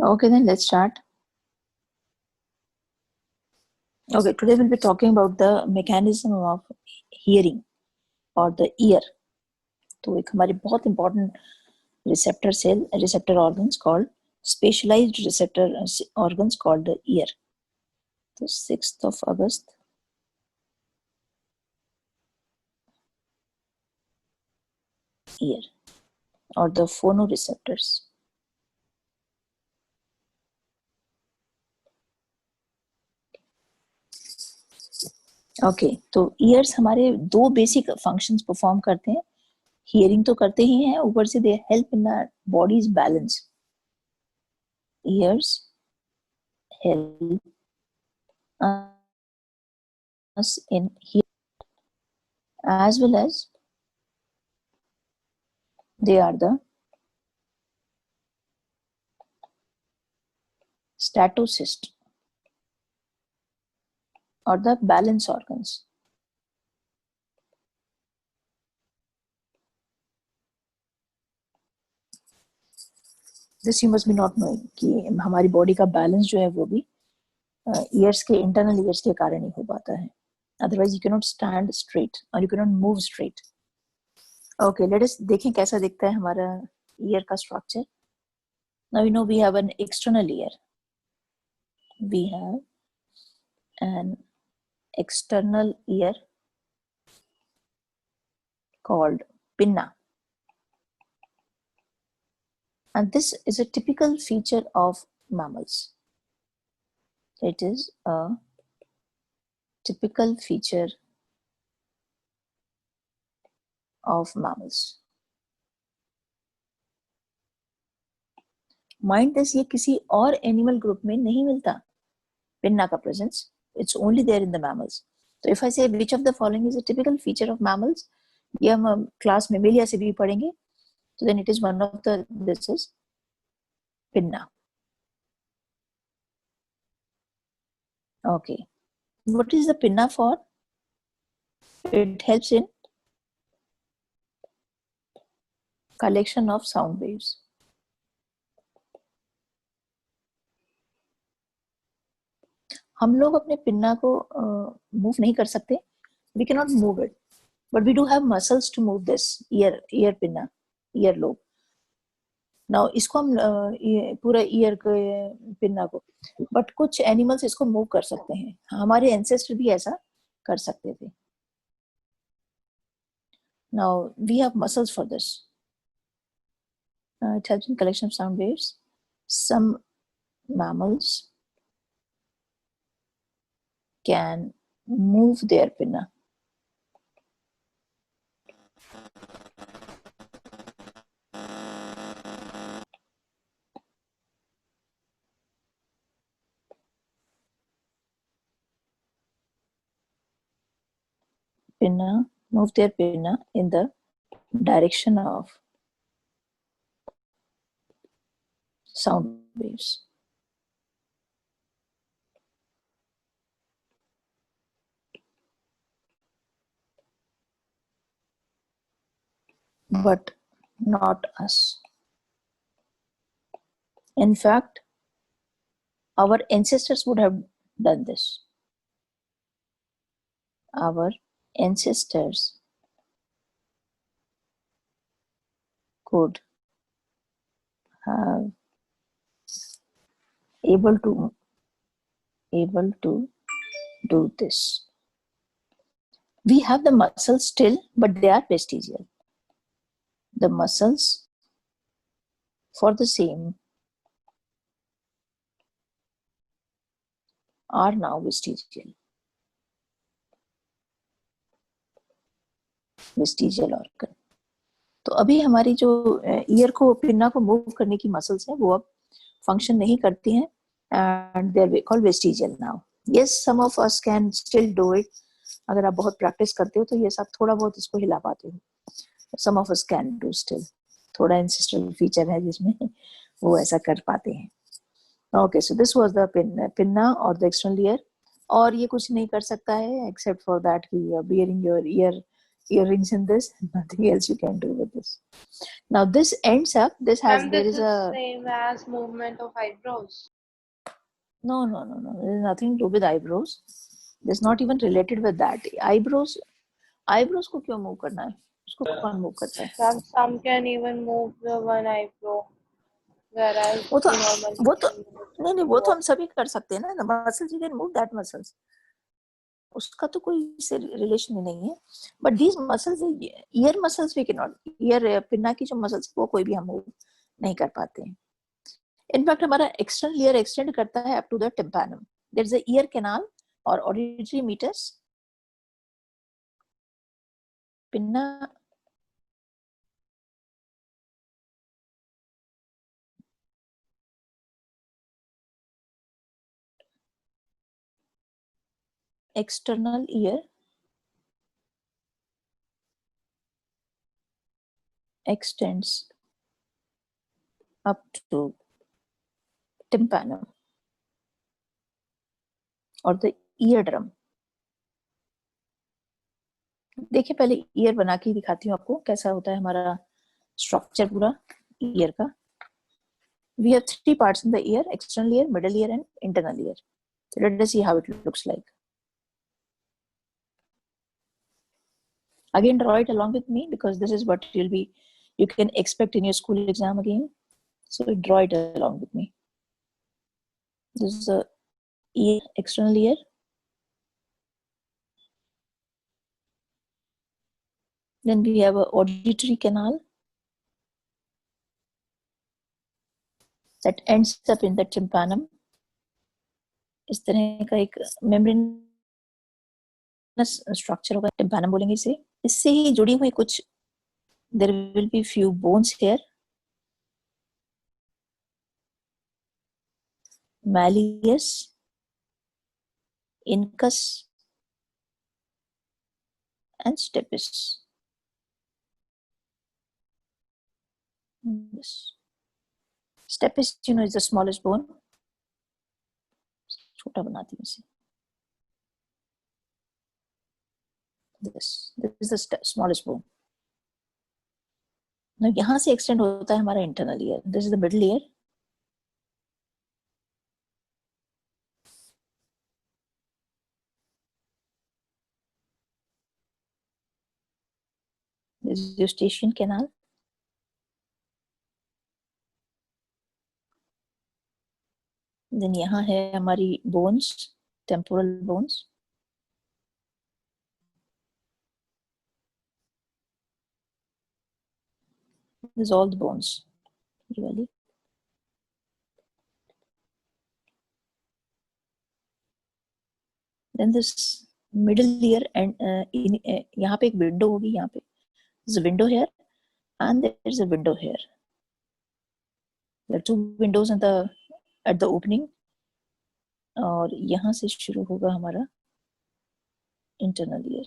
Okay, then let's start. Okay, today we'll be talking about the mechanism of hearing or the ear. तो एक हमारे बहुत important receptor organs called specialized receptor organs called the ear. तो 6th of August, ear or the phonoreceptors. Okay तो years हमारे दो basic functions perform करते हैं. हियरिंग तो करते ही हैं, ऊपर से they help in our bodies balance. Ears help us in hearing as well as they are the statocyst or the balance organs. This you must be not knowing कि हमारी body का बैलेंस जो है वो भी ईयर्स के internal years के कारण ही हो पाता है. Otherwise you can not stand straight और you can not move straight. Okay let us देखें कैसा दिखता है हमारा ईयर का structure. Now you know we have an external ear. We have an external ear called pinna, and this is a typical feature of mammals. It is a typical feature of mammals. Mind this, ये किसी और animal group में नहीं मिलता pinna का presence. It's only there in the mammals. So if I say which of the following is a typical feature of mammals, ये हम class में मेलिया से भी पढ़ेंगे. So then it is one of the this is pinna. Okay, what is the pinna for? It helps in collection of sound waves. हम लोग अपने pinna को मूव नहीं कर सकते. We cannot move it, but we do have muscles to move this ear pinna, ear lobe. Now इसको हम पूरा ईयर के पिन्ना को, बट कुछ एनिमल्स इसको मूव कर सकते हैं. हमारे एंसेस्टर भी ऐसा कर सकते थे. Now we have muscles for this. It helps in collection of sound waves. Some mammals can move their pinna. Move their pinna in the direction of sound waves. But not us. In fact, our ancestors would have done this. Our ancestors could have able to do this. We have the muscles still, but they are vestigial. The muscles for the same are now vestigial. Vestigial organ. तो अभी हमारी जो year को pinna को move करने की muscles हैं वो अब फंक्शन नहीं करती हैं, and they are called vestigial now. Yes, some of us can still do it. अगर आप बहुत प्रैक्टिस करते हो तो ये सब थोड़ा बहुत इसको हिला पाते हो. Some of us can do still. थोड़ा ancestral feature है जिसमें वो ऐसा कर पाते हैं. Okay, so this was the pinna or the external ear. और ये कुछ नहीं कर सकता है except for that कि bearing your ear earrings in this, nothing else you can do with this. Now this ends up, this has, Ma'am, there this is is a, same as movement of eyebrows. no, there's nothing to do with eyebrows. There's not even related with that. Eyebrows को क्यों move करना है? उसको कौन move करता है? Ma'am, some can even move the one eyebrow, whereas वो we normally वो तो can move नहीं, वो तो हम सभी कर सकते हैं ना. Muscles, you can move that muscles. उसका तो कोई से रिलेशन ही नहीं है. But these muscles, ear muscles we can not, ear pinna की जो मसल्स वो कोई भी हम मूव नहीं कर पाते हैं. इनफैक्ट हमारा एक्सटर्नल ईयर एक्सटेंड करता है up to the tympanum. There is a ear canal और auditory meatus. Pinna external ear extends up to tympanum or the eardrum. देखिए पहले ईयर बना के दिखाती हूँ आपको कैसा होता है हमारा स्ट्रक्चर पूरा ईयर का. We have three parts in the ear: external ear, middle ear, and internal ear. So let us see how it looks like. Again, draw it along with me because this is what you can expect in your school exam again. So draw it along with me. This is the ear, external ear. Then we have an auditory canal that ends up in the tympanum. इस तरह का एक membranous structure होगा, tympanum बोलेंगे इसे. इससे ही जुड़ी हुई कुछ, there will be few bones here. Malleus, incus, and stapes. This stapes, you know, is the smallest bone. छोटा बनाती हूँ इसे. This is the smallest bone. Now यहाँ से extend होता है हमारा internal ear. This is the middle ear. This is the eustachian canal. Then यहाँ है हमारी bones, temporal bones. This is all the bones. Really. Then this middle ear and यहाँ पे एक window होगी यहाँ पे. There's a window here and there's a window here. There are two windows at the opening. और यहाँ से शुरू होगा हमारा internal ear.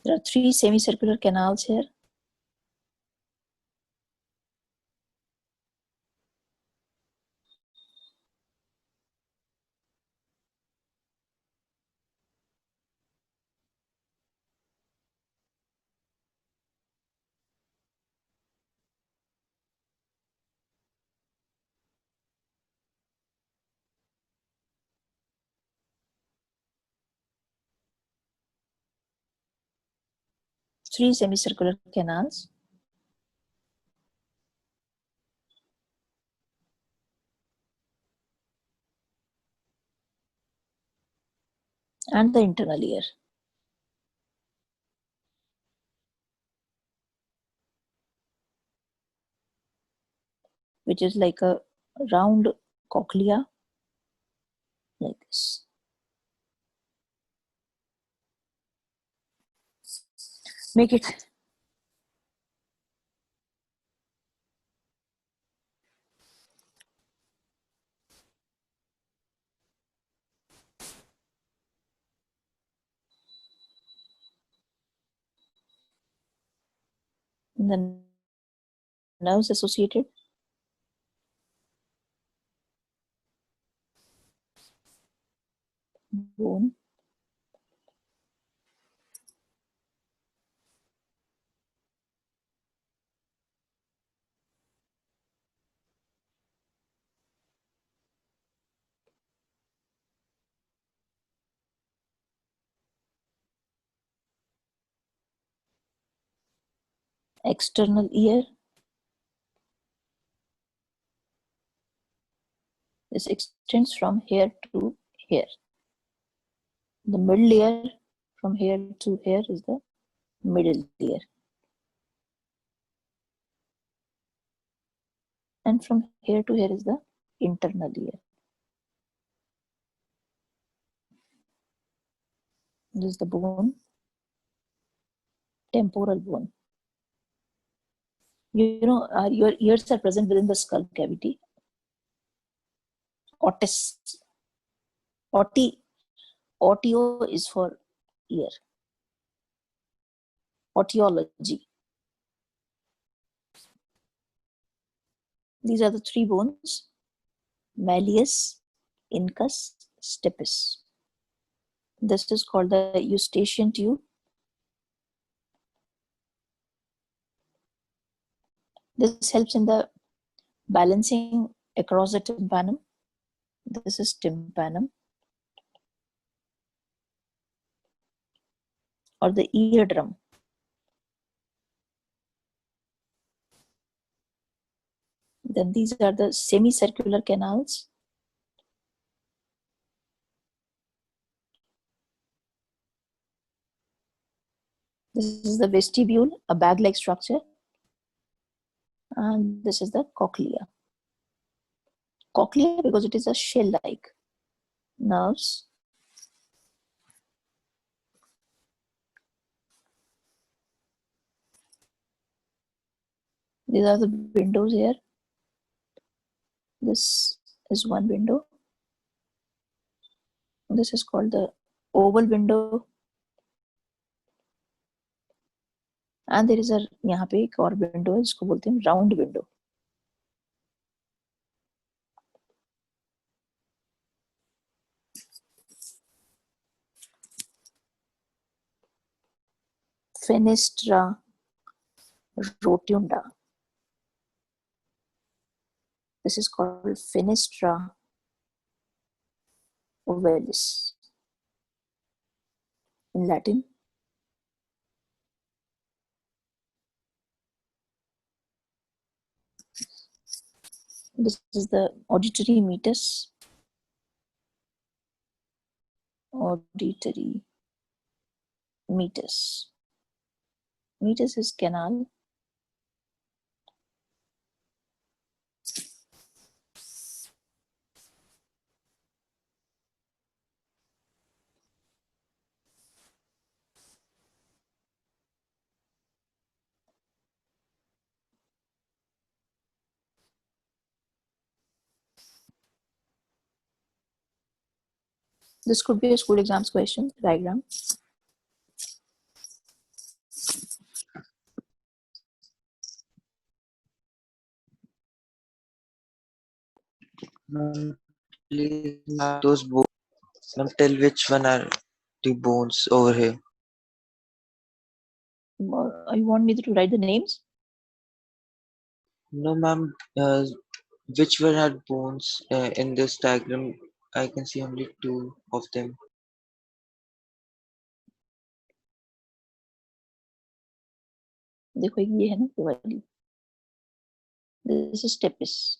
There are three semicircular canals here. Three semicircular canals. And the internal ear. Which is like a round cochlea, like this. Make it the nerves associated. bone. External ear. This extends from here to here. The middle ear from here to here is the middle ear. And from here to here is the internal ear. This is the bone, temporal bone. You know, your ears are present within the skull cavity. Otis. Otio is for ear. Otiology. These are the three bones: malleus, incus, stapes. This is called the eustachian tube. This helps in the balancing across the tympanum. This is tympanum, or the eardrum. Then these are the semicircular canals. This is the vestibule, a bag-like structure. And this is the cochlea. Cochlea because it is a shell-like. Nerves. These are the windows here. This is one window. This is called the oval window. And there is a यहाँ पे एक और window है जिसको बोलते हैं round window. Fenestra rotunda. This is called Fenestra ovalis in Latin. This is the auditory meatus. Auditory meatus. Meatus is canal. This could be a school exams question diagram. Please mark those bones. Tell which one are the bones over here. You want me to write the names? No, ma'am. Which one are bones in this diagram? I can see only two of them. देखो ये है ना ये वाली. This is stapes.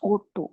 O2.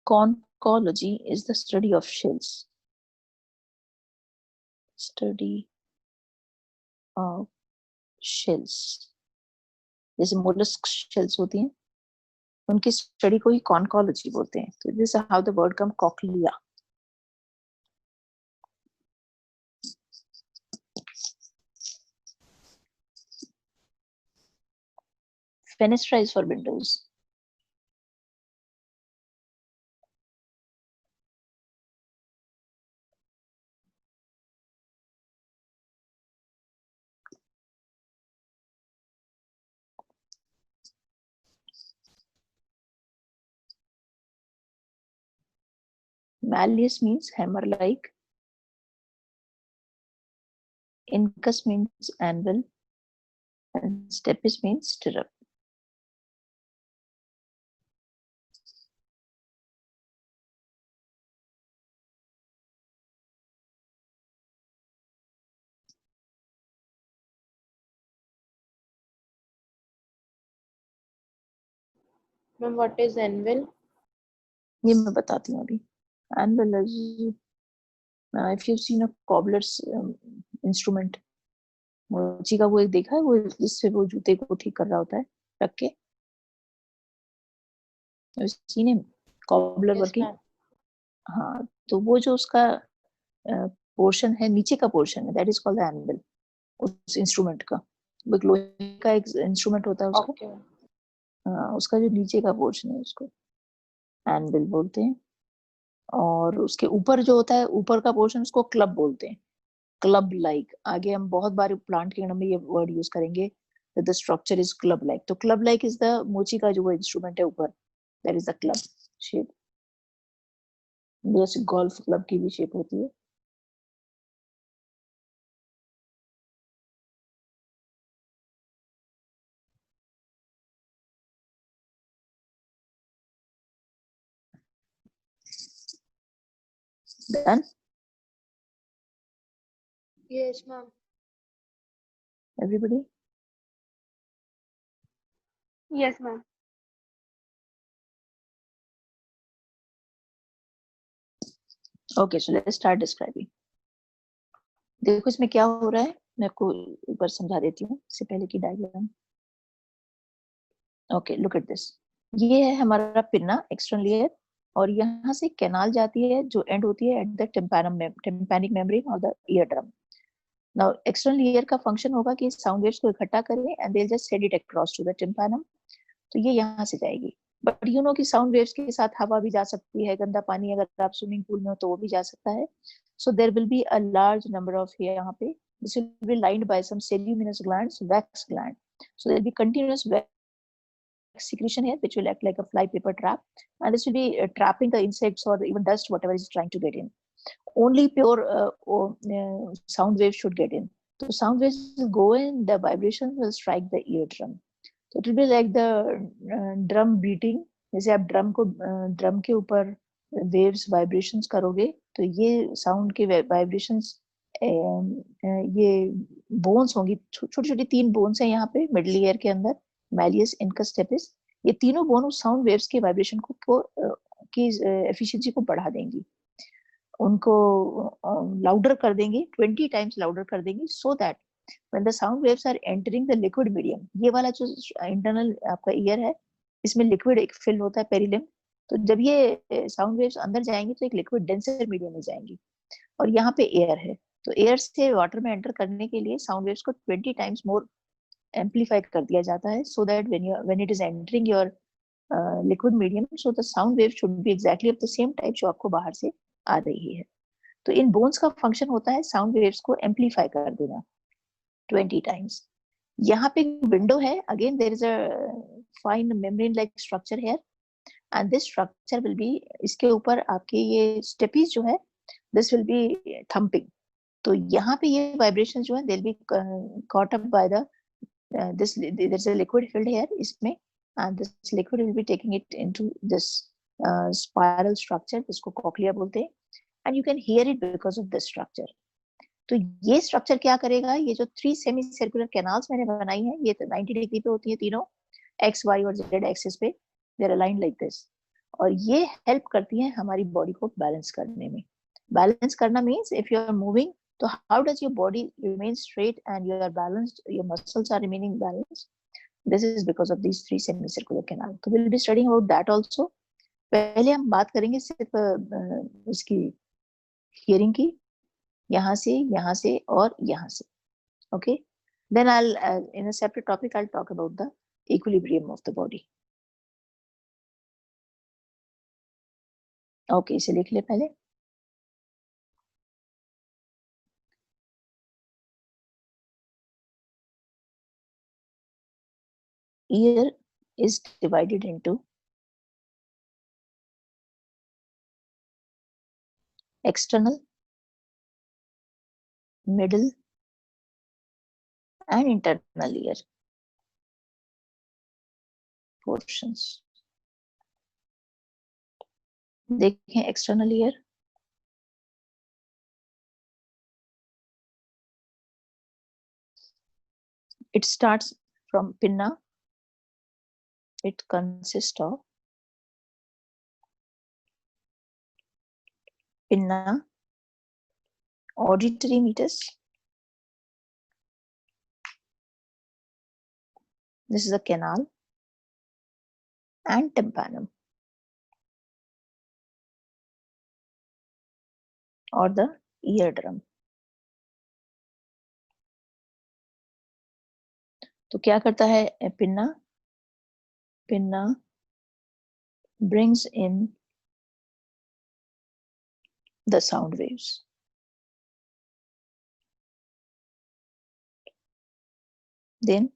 Conchology is the study of shells. Study of shells. जैसे mollusc shells होती हैं, उनकी स्टडी को ही कॉन्कोलॉजी बोलते हैं. तो this is how the word come cochlea. Fenestra is for windows. Malleus means hammer-like. Incus means anvil. And stepes means stirrup. Ma'am, what is anvil? ये मैं बताती हूँ अभी. Anvil is if you've seen a cobbler's instrument. मोची का वो एक देखा है, वो इससे वो जूते को ठीक कर रहा होता है रख के. Seen him? Cobbler Yes, working. ma'am. हाँ, तो वो जो उसका पोर्शन है, नीचे का पोर्शन है, that is called the anvil. उस इंस्ट्रूमेंट का, वो एक लोहे का एक इंस्ट्रूमेंट होता है उसका. Okay. उसका जो नीचे का पोर्शन है उसको एनविल बोलते हैं. और उसके ऊपर जो होता है, ऊपर का पोर्शन, उसको क्लब बोलते हैं. Club like. आगे हम बहुत बार प्लांट किंगडम में ये वर्ड यूज करेंगे, the structure is club like. तो क्लब लाइक इज द मोची का जो वो इंस्ट्रूमेंट है ऊपर, that is the club shape. जैसे गोल्फ क्लब की भी शेप होती है. Done? Yes, ma'am. Everybody? Yes, ma'am. Okay, so let's start describing. देखो इसमें क्या हो रहा है, मैं आपको ऊपर समझा देती हूँ इससे पहले की diagram. Okay, look at this. ये है हमारा पिन्ना, एक्सटर्नल लेयर, और यहाँ से कैनाल जाती है जो एंड होती है एट द टिम्पैनिक मेम्ब्रेन और the ear drum. Now external layer का फंक्शन होगा कि साउंड वेव्स को इकट्ठा करें and they will just send it across to the tympanum. तो ये यहाँ से जाएगी. बट यू नो कि साउंड वेव्स के साथ हवा भी जा सकती है, गंदा पानी अगर आप स्विमिंग पूल में हो तो वो भी जा सकता है. So there will be a large number of here यहाँ पे. This will be lined by some ceruminous glands, wax gland. So there will be continuous wax secretion here, which will act like a flypaper trap, and this will be trapping the insects or even dust, whatever is trying to get in. Only pure sound waves should get in. So sound waves will go in, the vibration will strike the eardrum. So it will be like the drum beating. जैसे आप drum के ऊपर waves vibrations करोगे तो ये sound के vibrations, ये bones होंगी, छोटी छोटी 3 बोन्स हैं यहाँ पे मिडल ईयर के अंदर, मैलियस, इनकस, स्टेपिस. ये तीनों बोन उस साउंड वेव्स के वाइब्रेशन को की एफिशिएंसी को बढ़ा देंगी, उनको लाउडर कर देंगी, 20 टाइम्स लाउडर कर देंगी, so that when the sound waves are entering the liquid medium. ये वाला जो इंटरनल आपका ईयर है, इसमें लिक्विड एक फिल होता है पेरिलिम, तो जब ये साउंड वेव्स अंदर जाएंगी तो एक लिक्विड डेंसर मीडियम में जाएंगी, और यहाँ पे एयर है, तो एयर से वाटर में एंटर करने के लिए साउंड वेव्स को 20 टाइम्स मोर एम्पलीफाई कर दिया जाता है, so that when it is entering your liquid medium, so the sound wave should be exactly of the same type जो आपको बाहर से आ रही है। तो इन बोन्स का फंक्शन होता है साउंड वेव्स को एम्पलीफाई कर देना 20 टाइम्स। यहाँ पे विंडो है, again there is a fine membrane like structure here, and this structure will be, इसके ऊपर आपके ये स्टेपीज जो है, दिस विल बी थम्पिंग। तो यहाँ पे ये वाइब्रेशन जो है they will be caught up by the this there is a liquid filled here इसमें, and this liquid will be taking it into this spiral structure जिसको कॉक्लिया बोलते हैं, and you can hear it because of this structure। तो ये structure क्या करेगा, ये जो 3 सेमी सर्कुलर कैनाल्स मैंने बनाई हैं, ये 90 डिग्री पे होती है तीनों, एक्स वाई और जेड एक्सिस पे, they are aligned like this, और ये हेल्प करती हैं हमारी बॉडी को बैलेंस करने में। बैलेंस करना means if you are moving, so how does your body remain straight and you are balanced, your muscles are remaining balanced? This is because of these 3 semicircular canals. So we'll be studying about that also. पहले हम बात करेंगे सिर्फ इसकी hearing की, यहाँ से और यहाँ से, okay? Then I'll in a separate topic I'll talk about the equilibrium of the body. Okay, इसे लिख ले पहले। Ear is divided into external, middle and internal ear portions। देखें external ear, it starts from pinna, it consists of pinna, auditory meatus, this is a canal, and tympanum or the eardrum। तो क्या करता है pinna, pinna brings in the sound waves, then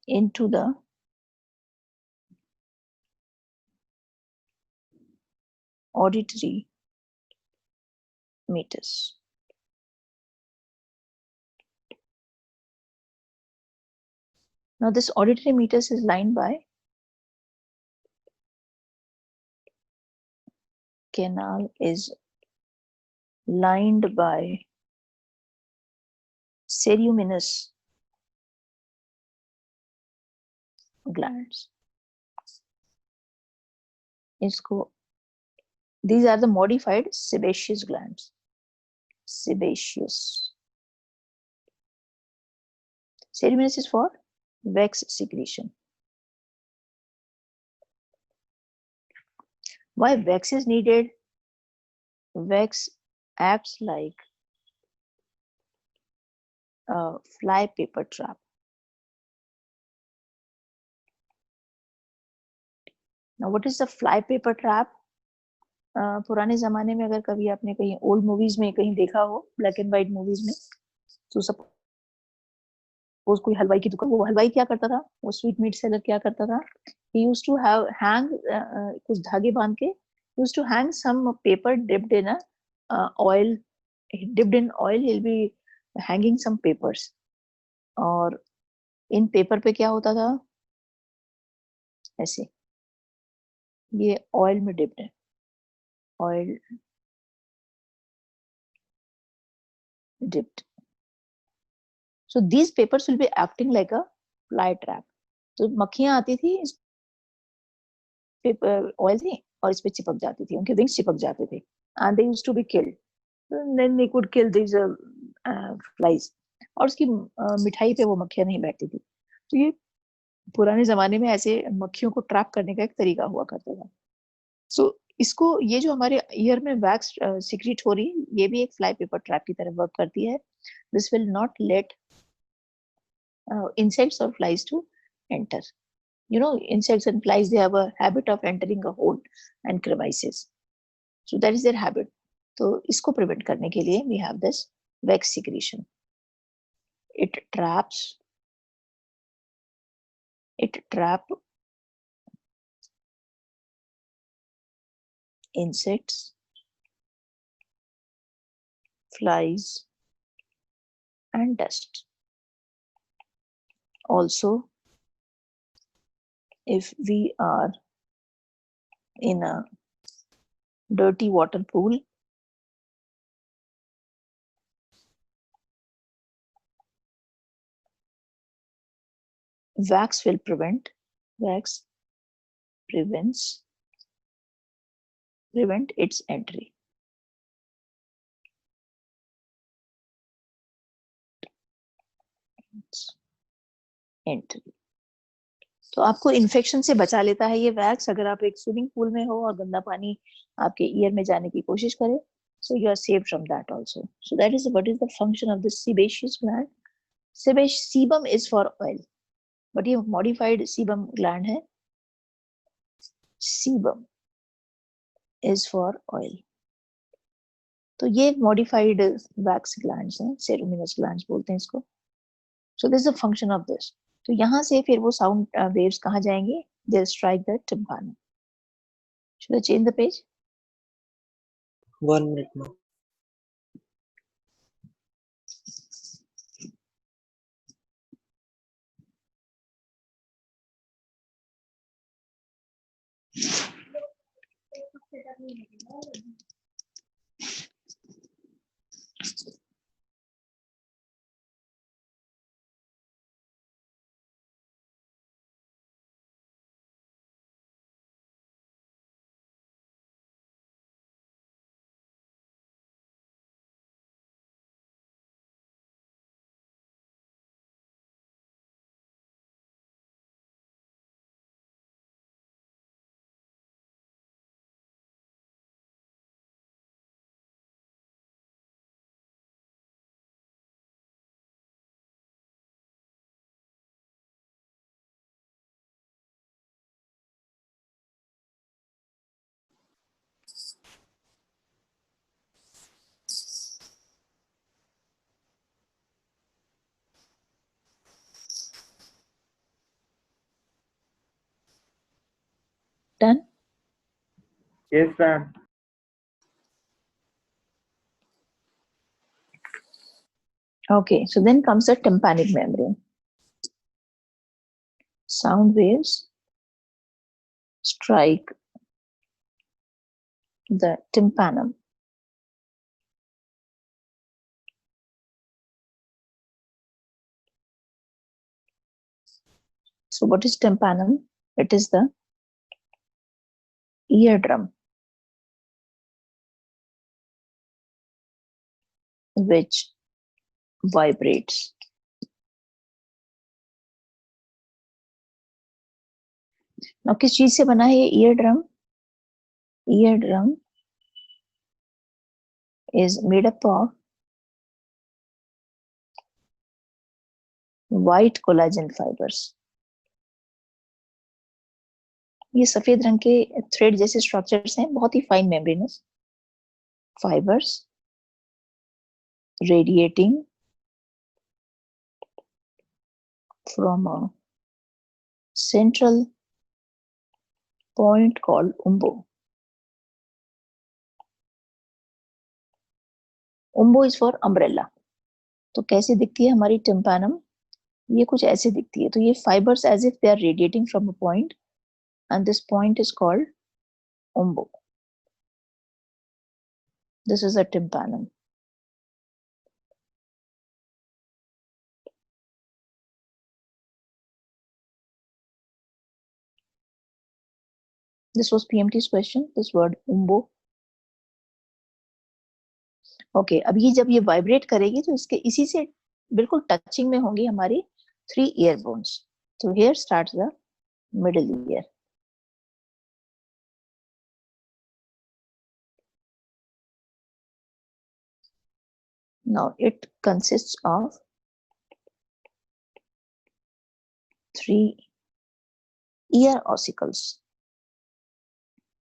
into the auditory meatus। Now this auditory meatus is lined by canal is lined by ceruminous glands। इसको, these are the modified sebaceous glands, sebaceous। Ceruminous is for wax secretion। Why wax is needed? Wax acts like a fly paper trap। Now what is the fly paper trap? पुराने जमाने में अगर कभी आपने कहीं old movies में कहीं देखा हो, ब्लैक एंड व्हाइट मूवीज में, तो सपोज कोई हलवाई की दुकान, वो हलवाई क्या करता था, वो स्वीट मीट सेलर क्या करता था, he used to have hang कुछ धागे बांध के, used to hang some paper dipped in a oil, dipped in oil, he'll be hanging some papers, और इन पेपर पे क्या होता था, ऐसे, ये ऑयल में डिप्ड है, oil dipped, so these papers will be acting like a fly trap। तो मक्खियां आती थी इस पेपर ऑयल से और इस पे चिपक जाती थी, उनके विंग्स चिपक जाते थे, and they used to be killed, then they could kill these flies, और उसकी मिठाई पे वो मक्खियां नहीं बैठती थी। तो ये पुराने जमाने में ऐसे मक्खियों को ट्रैप करने का एक तरीका हुआ करता था। सो इसको, ये जो हमारे ईयर में वैक्स सिक्रीट हो रही है, ये भी एक फ्लाई पेपर ट्रैप की तरह वर्क करती है. This will not let insects or flies to enter. You know, insects and flies, they have a habit of entering a hole and crevices. So that is their habit. तो इसको prevent करने के लिए we have this wax secretion. It traps insects, flies and dust. Also, if we are in a dirty water pool, wax prevent its entry. तो आपको infection से बचा लेता है ये वैक्स. अगर आप एक स्विमिंग पूल में हो और गंदा पानी आपके ईयर में जाने की कोशिश करे, so you are saved from that also. So that is what is the function of the sebaceous gland. Sebum is for oil, but ये modified sebum gland है. Sebum is for oil. तो ये modified wax glands हैं, ceruminous glands बोलते हैं इसको. So this is the function of this. तो यहाँ से फिर वो sound waves कहाँ जाएंगे? They'll strike the tympanum. Should I change the page? 1 minute now. Done? Yes, ma'am. Okay, so then comes the tympanic membrane. Sound waves strike the tympanum. So what is tympanum? It is the eardrum which vibrates. Now किस चीज से बना है ये eardrum? Eardrum is made up of white collagen fibers. ये सफेद रंग के थ्रेड जैसे स्ट्रक्चर्स हैं, बहुत ही fine membranous fibers radiating from a central point called umbo. Umbo is for umbrella. तो कैसे दिखती है हमारी tympanum? ये कुछ ऐसे दिखती है. तो ये fibers as if they are radiating from a point, and this point is called umbo. This is a tympanum. This was PMT's question, this word umbo. Okay, अब ये जब ये वाइब्रेट करेगी तो इसके इसी से बिल्कुल टचिंग में होंगी हमारी 3 ear bones. So here starts the middle ear. Now it consists of 3 ear ossicles.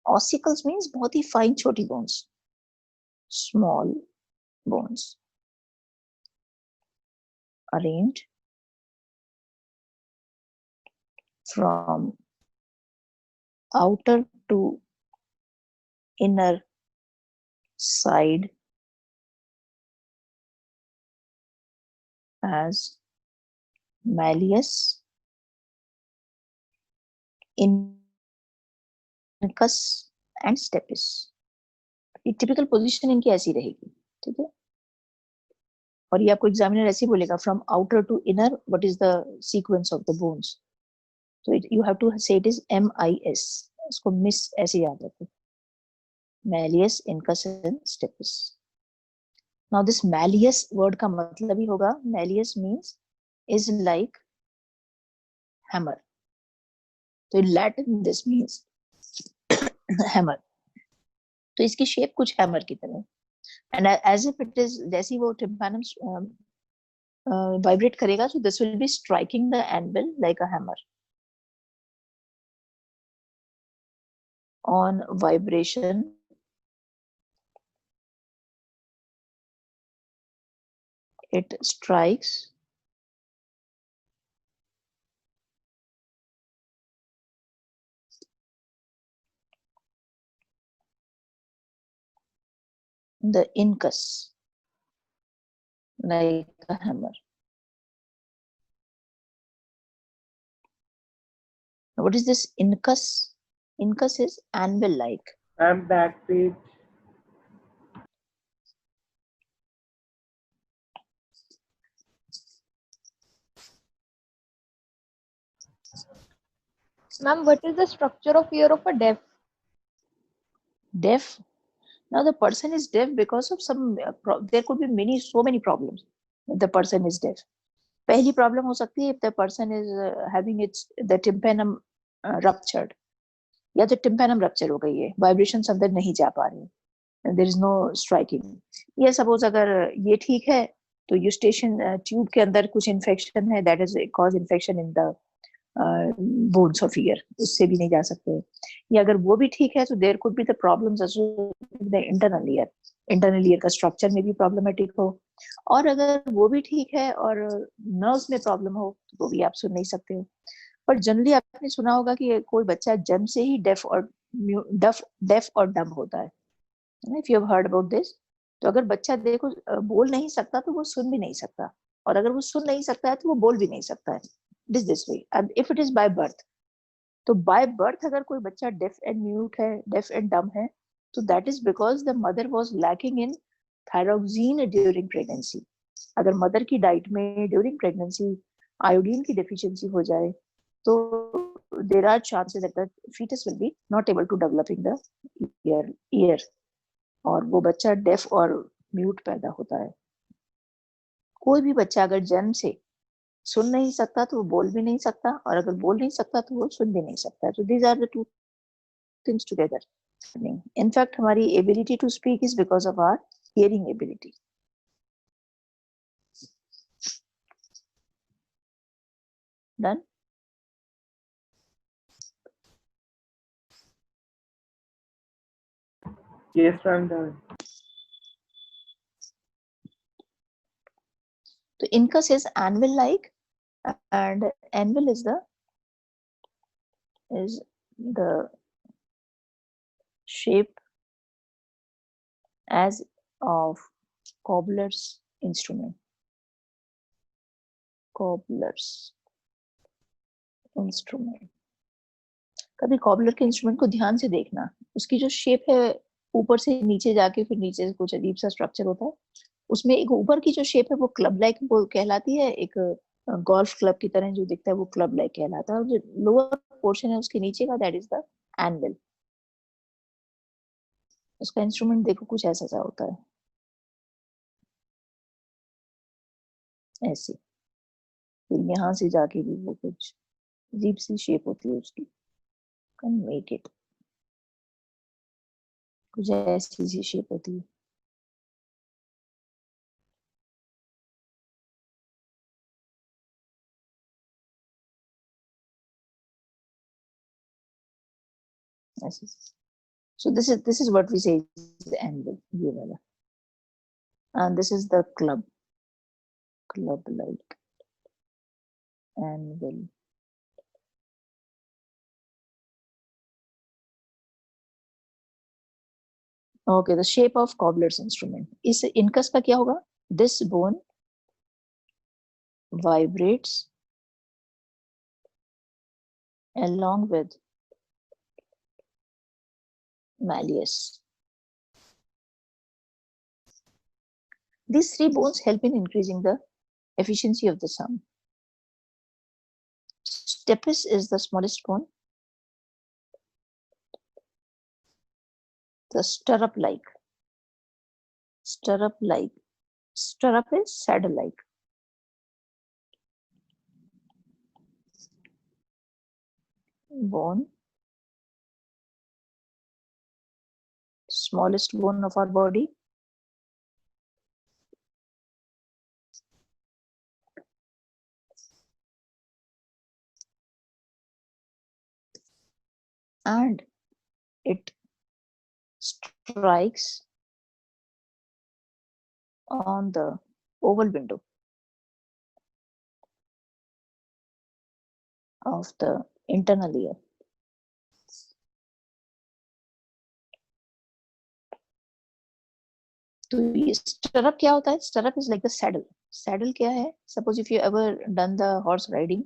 Ossicles means बहुत ही fine छोटी bones, small bones arranged from outer to inner side as malleus, incus and stapes. ये typical position इनकी ऐसी रहेगी, ठीक है। और ये आपको एग्जामिनर ऐसे बोलेगा from outer to inner what is the sequence of the bones, तो you have to say it is MIS, इसको मिस ऐसे याद रखो, malleus, incus and stapes. Now this malleus word का मतलब ही होगा, malleus means is like hammer, तो in Latin this means hammer, तो इसकी शेप कुछ हैमर की तरह, and as if it is, जैसे वो tympanum vibrate करेगा, so this will be striking the anvil like a hammer. On vibration, it strikes the incus like a hammer. What is this incus? Incus is anvil like. I'm back page. Ma'am, what is the structure of ear of a deaf? Deaf. Now the person is deaf because of some there could be so many problems if the person is deaf. पहली problem हो सकती है if the person is having the tympanum ruptured, या तो tympanum rupture हो गई है, vibrations अंदर नहीं जा पा रही, there is no striking. या suppose अगर ये ठीक है तो eustachian tube के अंदर कुछ infection है, that is cause infection in the bones of ear, उससे भी नहीं जा सकते, या अगर वो भी ठीक है तो there could be the problems associated with the internal ear का structure में भी problematic हो, और अगर वो भी ठीक है और nerves में problem हो तो वो भी आप सुन नहीं सकते हो। पर जनरली आपने सुना होगा कि कोई बच्चा जन्म से ही डेफ और डम होता है, if you have heard about this. तो अगर बच्चा देखो बोल नहीं सकता तो वो सुन भी नहीं सकता, और अगर वो सुन नहीं सकता है तो वो बोल भी नहीं सकता है, it is this way. And if it is by birth, तो बाय बर्थ अगर कोई बच्चा डेफ एंड म्यूट है, डेफ एंड डम है, तो that is because the mother was lacking in thyroxine during pregnancy. अगर मदर की डाइट में ड्यूरिंग प्रेगनेंसी आयोडीन की डेफिशिएंसी हो जाए तो there are chances that the fetus will be not able to developing the ear, और वो बच्चा डेफ और म्यूट पैदा होता है। कोई भी बच्चा अगर जन्म से सुन नहीं सकता तो वो बोल भी नहीं सकता, और अगर बोल नहीं सकता तो वो सुन भी नहीं सकता। So these are the two things together. In fact, हमारी ability to speak is because of our hearing ability. Done? Yes, I'm done. So incus is anvil like, and anvil is the shape as of cobbler's instrument. Cobbler's instrument. कभी cobbler के instrument को ध्यान से देखना, उसकी जो shape है ऊपर से नीचे जाके फिर नीचे से कुछ अजीब सा स्ट्रक्चर होता है, उसमें एक ऊपर की जो शेप है वो क्लब लाइक वो कहलाती है, एक गोल्फ क्लब की तरह जो दिखता है वो क्लब लाइक कहलाता है, और जो लोअर पोर्शन है उसके नीचे का दैट इज द एनविल। उसका इंस्ट्रूमेंट देखो कुछ ऐसा सा होता है, ऐसे, फिर यहाँ से जाके भी वो कुछ अजीब सी शेप होती है उसकी, कैन मेक इट, कुछ ऐसी सी शेप होती है। ऐसे। So this is what we say is the angle, ये वाला, and this is the club like angle. Okay, the shape of cobbler's instrument. इस incus का क्या होगा? This bone vibrates along with malleus. These three bones help in increasing the efficiency of the sound. Stapes is the smallest bone. The stirrup-like. Stirrup is saddle-like. Bone. Smallest bone of our body. And it strikes on the oval window of the internal ear. तो ये stirrup क्या होता है? Stirrup is like the saddle. Saddle क्या है? Suppose if you ever done the horse riding,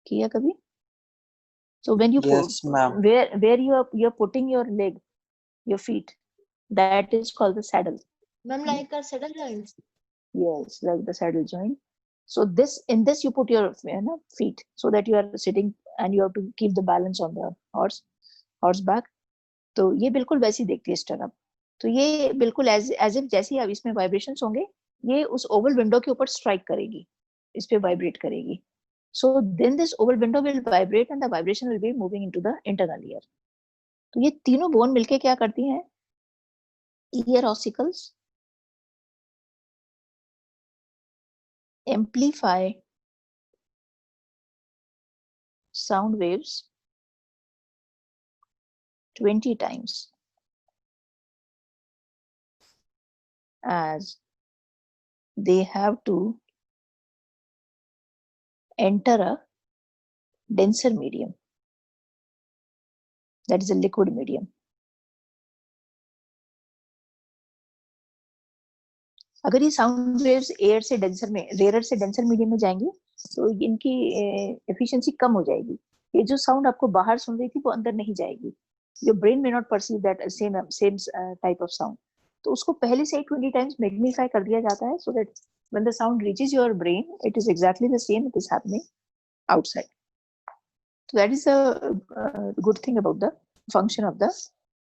किया कभी? So when you Yes, ma'am. where you're putting your leg, your feet, that is called the saddle. Ma'am, like our saddle joints. Yes, like the saddle joint. So in this you put your feet so that you are sitting and you have to keep the balance on the horseback. तो ये बिल्कुल वैसी दिखती है stirrup. तो ये बिल्कुल as if जैसे ही अब इसमें वाइब्रेशंस होंगे, ये उस ओवल विंडो के ऊपर स्ट्राइक करेगी, इस पे वाइब्रेट करेगी। So then this oval window will vibrate and the vibration will be moving into the internal ear. तो ये तीनों बोन मिलके क्या करती हैं? Ear ossicles amplify sound waves 20 times as they have to enter a denser medium, that is a liquid medium. अगर ये sound waves air से डेंसर में, रेयर से डेंसर मीडियम में जाएंगी तो इनकी एफिशिएंसी कम हो जाएगी। ये जो साउंड आपको बाहर सुन रही थी वो अंदर नहीं जाएगी। Your brain may not perceive that same type of sound, तो उसको पहले से 20 टाइम्स मैग्नीफाई कर दिया जाता है, so that when the sound reaches your brain it is exactly the same it is happening outside. So that is a good thing about the function of the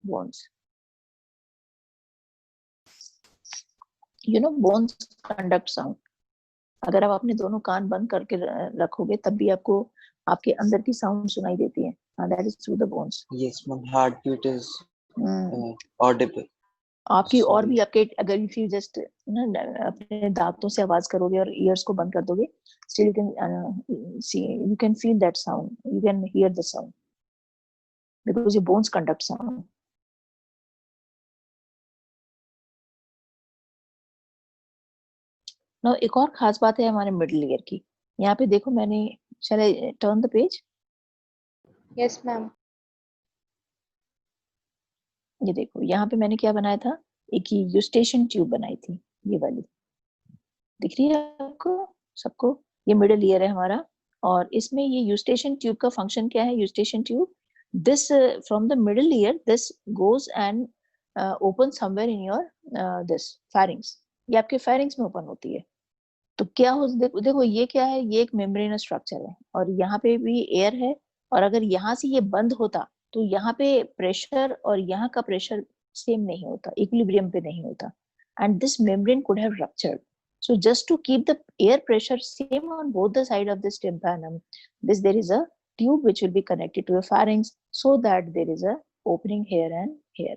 bones. You know, bones conduct sound. अगर आप अपने दोनों कान बंद करके रखोगे तब भी आपको आपके अंदर की साउंड सुनाई देती है. That is through the bones. Yes, ma'am. Heartbeat is audible. आपकी और भी आपके अगर if you just अपने दांतों से आवाज करोगे और ears को बंद कर दोगे, still you can feel that sound, you can hear the sound because your bones conduct sound. Now एक और खास बात है हमारे मिडिल ईयर की। यहाँ पे देखो मैंने, shall I turn the page? Yes, ma'am. ये देखो यहाँ पे मैंने क्या बनाया था, एक यूस्टेशन ट्यूब बनाई थी, ये वाली दिख रही है आपको सबको? ये मिडिल ईयर है हमारा और इसमें ये यूस्टेशन ट्यूब का फंक्शन क्या है? Eustachian tube, this from the middle ear this goes and open somewhere in your this pharynx, ये आपके फेरिंग्स में ओपन होती है। तो क्या हो, देखो ये क्या है, ये एक मेम्ब्रेनस स्ट्रक्चर है और यहाँ पे भी एयर है, और अगर यहाँ से ये बंद होता तो यहाँ पे प्रेशर और यहाँ का प्रेशर सेम नहीं होता, इक्विलिब्रियम पे नहीं होता, and this membrane could have ruptured. So just to keep the air pressure same on both the side of this tympanum, there is a tube which will be connected to the pharynx so that there is a opening here and here.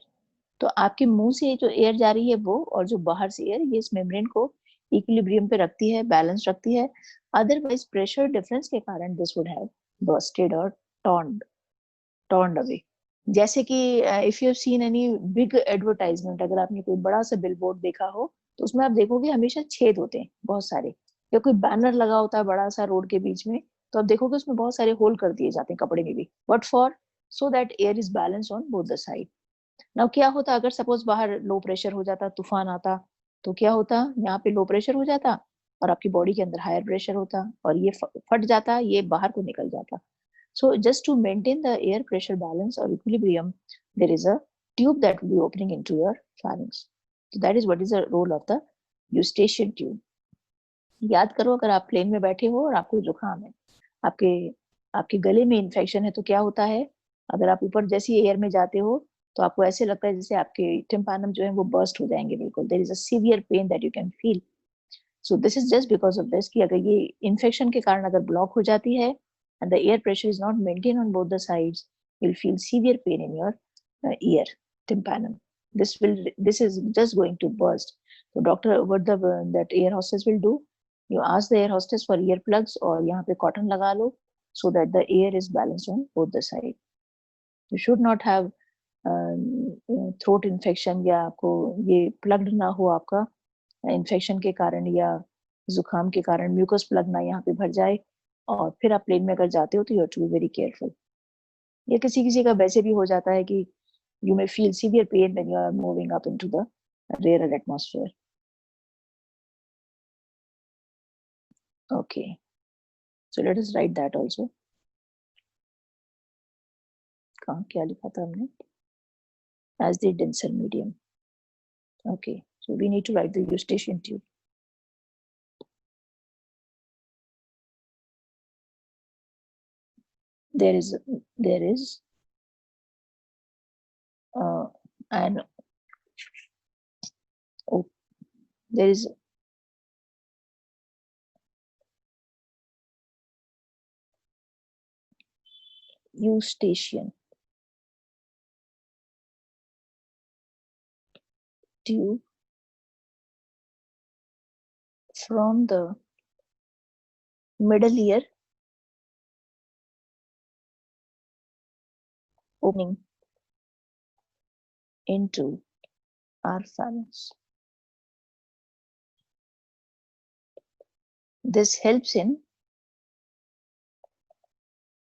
तो आपके मुंह से जो air जा रही है वो और जो बाहर से एयर, ये इस मेम्ब्रेन को इक्विलिब्रियम पे रखती है, बैलेंस रखती है. अदरवाइज प्रेशर डिफरेंस के कारण दिस वुड हैव बर्स्टेड और टॉर्न अवे. जैसे कि if you have seen any big advertisement, अगर आपने कोई बड़ा सा बिलबोर्ड देखा हो तो उसमें आप देखोगे हमेशा छेद होते हैं बहुत सारे, या कोई बैनर लगा होता है बड़ा सा रोड के बीच में, तो आप देखोगे उसमें बहुत सारे होल कर दिए जाते हैं कपड़े में भी. What for? So that air is balance on both the side. Now क्या होता अगर सपोज बाहर लो प्रेशर हो जाता, तूफान आता, तो क्या होता, यहाँ पे लो प्रेशर हो जाता और आपकी बॉडी के अंदर हायर प्रेशर होता और ये फट जाता, ये बाहर को निकल जाता. So just to maintain the air pressure balance or equilibrium, there is a tube that will be opening into your pharynx. So that is what is the role of the eustachian tube. याद करो, अगर आप plane में बैठे हो और आपको जुकाम है, आपके आपके गले में इन्फेक्शन है, तो क्या होता है, अगर आप ऊपर जैसी एयर में जाते हो तो आपको ऐसे लगता है जैसे आपके टिम्पानम जो है वो बर्स्ट हो जाएंगे बिल्कुल. There is a severe pain that you can feel. So this is just because of this कि अगर ये इन्फेक्शन के कारण अगर ब्लॉक हो जाती है and the air pressure is not maintained on both the sides, you'll feel severe pain in your ear tympanum. This is just going to burst. So doctor, what that air hostess will do, you ask the air hostess for earplugs or यहाँ पे cotton लगा लो so that the air is balanced on both the side. You should not have throat infection या आपको ये plugged ना हो आपका infection के कारण या जुकाम के कारण म्यूकस प्लग ना यहाँ पे भर जाए और फिर आप प्लेन में अगर जाते हो तो you have to be very careful. या किसी किसी का वैसे भी हो जाता है कि you may feel severe pain when you are moving up into the rare atmosphere. Okay, so let us write that also. कहाँ क्या लिखा था हमने? As the denser medium. Okay, so we need to write the eustachian tube. There is an oh, there is eustachian tube from the middle ear opening into our pharynx. This helps in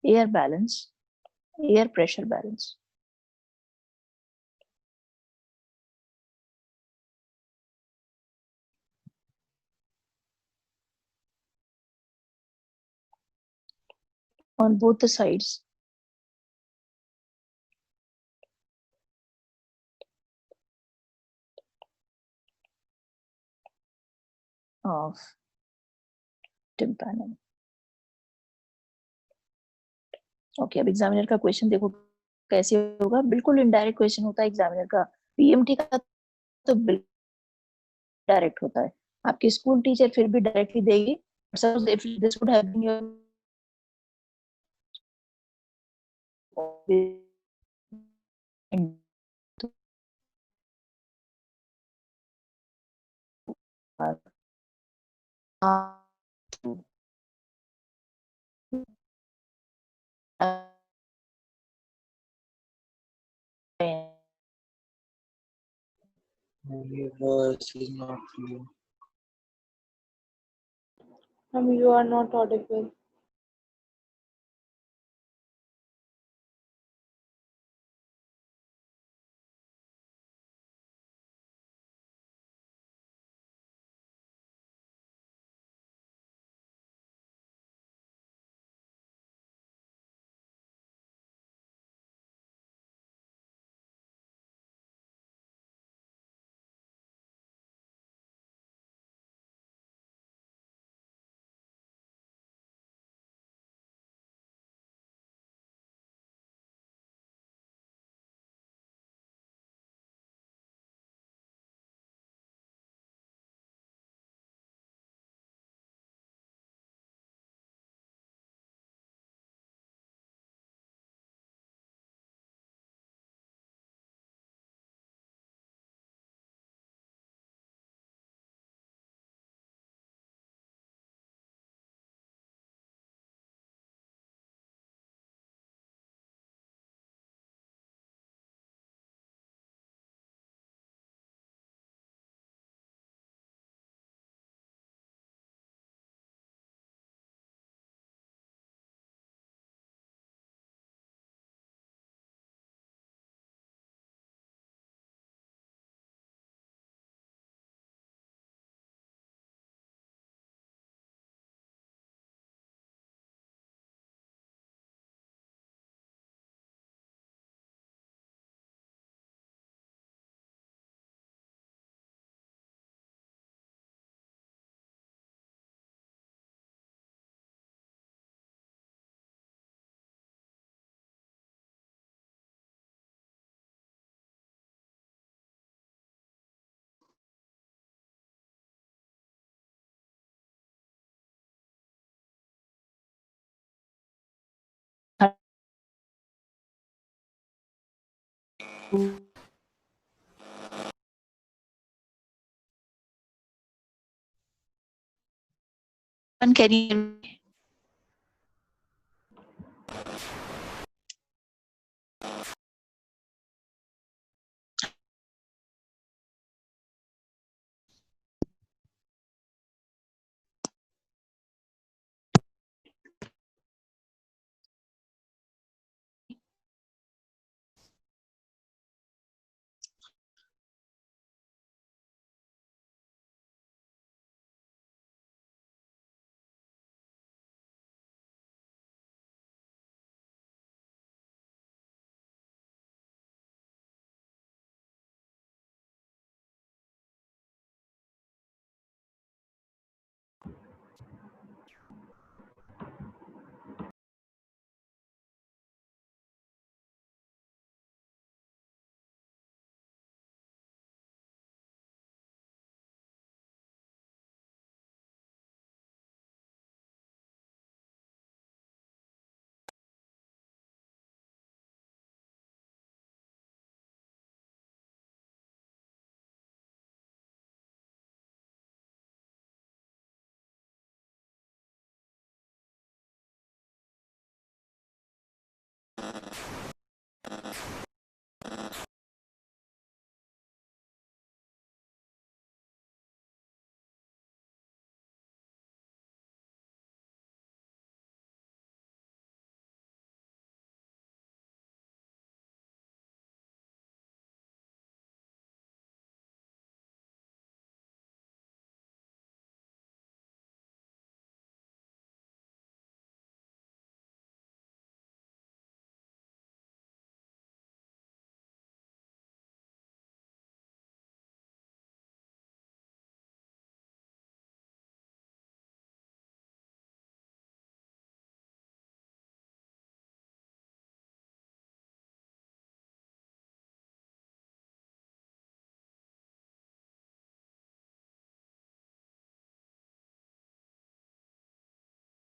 air pressure balance. On both the sides of tympanum. Okay, अब examiner का question देखो कैसे होगा. बिल्कुल indirect question होता है examiner का. PMT का तो बिल्कुल डायरेक्ट होता है. आपकी स्कूल टीचर फिर भी डायरेक्टली देगी. Suppose if this would have been your Your voice is not clear. You are not audible. Can you